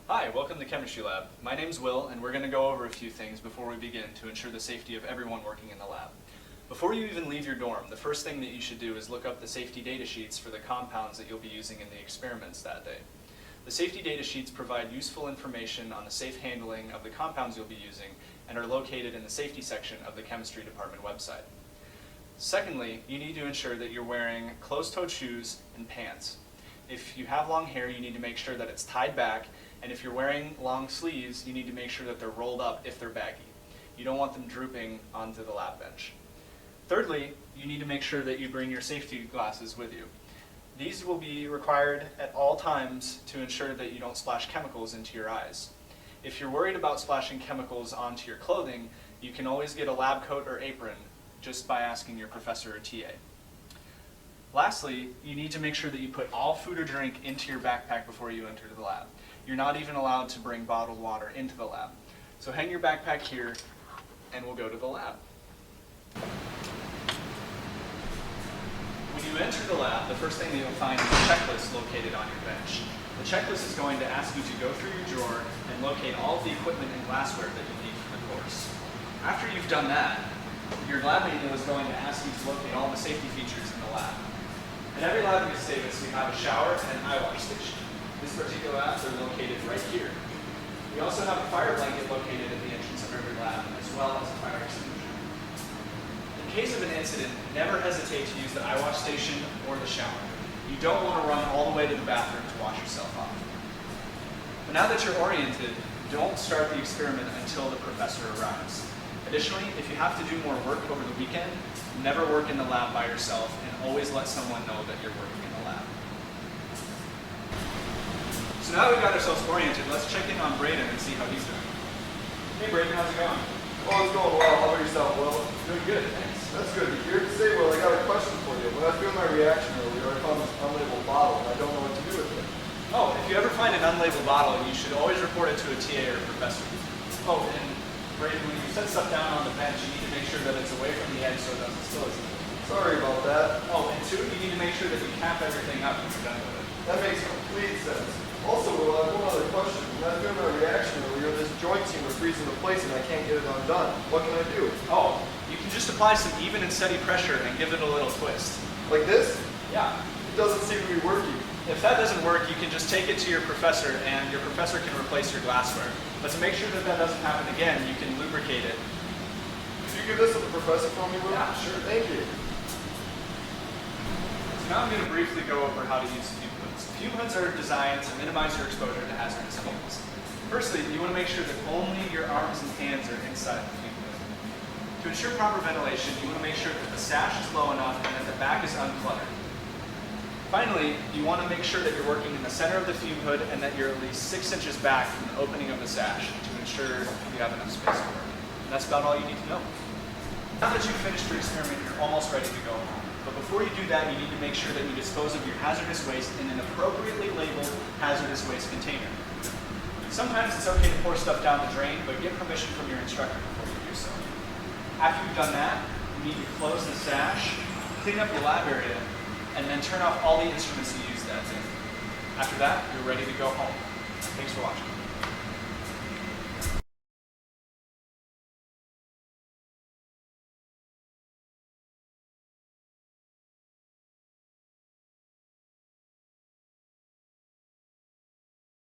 Hi, welcome to Chemistry Lab. My name's Will, and we're going to go over a few things before we begin to ensure the safety of everyone working in the lab. Before you even leave your dorm, the first thing that you should do is look up the safety data sheets for the compounds that you'll be using in the experiments that day. The safety data sheets provide useful information on the safe handling of the compounds you'll be using and are located in the safety section of the chemistry department website. Secondly, you need to ensure that you're wearing closed-toed shoes and pants. If you have long hair, you need to make sure that it's tied back, and if you're wearing long sleeves, you need to make sure that they're rolled up if they're baggy. You don't want them drooping onto the lab bench. Thirdly, you need to make sure that you bring your safety glasses with you. These will be required at all times to ensure that you don't splash chemicals into your eyes. If you're worried about splashing chemicals onto your clothing, you can always get a lab coat or apron just by asking your professor or TA. Lastly, you need to make sure that you put all food or drink into your backpack before you enter the lab. You're not even allowed to bring bottled water into the lab. So hang your backpack here and we'll go to the lab. When you enter the lab, the first thing that you'll find is a checklist located on your bench. The checklist is going to ask you to go through your drawer and locate all of the equipment and glassware that you need for the course. After you've done that, your lab manual is going to ask you to locate all the safety features in the lab. In every lab in Gustavus, we have a shower and an eye wash station. This particular labs are located right here. We also have a fire blanket located at the entrance of every lab, as well as a fire extinguisher. In case of an incident, never hesitate to use the eye wash station or the shower. You don't want to run all the way to the bathroom to wash yourself off. But now that you're oriented, don't start the experiment until the professor arrives. Additionally, if you have to do more work over the weekend, never work in the lab by yourself and always let someone know that you're working in the lab. So now that we've got ourselves oriented, let's check in on Braden and see how he's doing. Hey Braden, how's it going? Oh, it's going well. How about yourself, Will? Doing good, thanks. That's good to hear. Say, Will, I got a question for you. When I was doing my reaction earlier, I found this unlabeled bottle, and I don't know what to do with it. Oh, if you ever find an unlabeled bottle, you should always report it to a TA or a professor. Oh, and Braden, when you set stuff down on the bench, you need to make sure that it's away from the edge so it doesn't spill it. Sorry about that. Oh, and two, you need to make sure that you cap everything up when you're done with it. That makes complete sense. Also, Will, I have one other question. When I was doing my reaction earlier, this joint seemed to freeze into place and I can't get it undone. What can I do? Oh, you can just apply some even and steady pressure and give it a little twist. Like this? Yeah. It doesn't seem to be working. If that doesn't work, you can just take it to your professor and your professor can replace your glassware. But to make sure that that doesn't happen again, you can lubricate it. Could you give this to the professor for me, Will? Yeah, sure. Thank you. So now I'm going to briefly go over how to use fume hoods. Fume hoods are designed to minimize your exposure to hazardous chemicals. Firstly, you want to make sure that only your arms and hands are inside the fume hood. To ensure proper ventilation, you want to make sure that the sash is low enough and that the back is uncluttered. Finally, you want to make sure that you're working in the center of the fume hood and that you're at least 6 inches back from the opening of the sash to ensure you have enough space to work. And that's about all you need to know. Now that you've finished your experiment, you're almost ready to go home. But before you do that, you need to make sure that you dispose of your hazardous waste in an appropriately labeled hazardous waste container. Sometimes it's okay to pour stuff down the drain, but get permission from your instructor before you do so. After you've done that, you need to close the sash, clean up your lab area, and then turn off all the instruments you used that day. After that, you're ready to go home. Thanks for watching.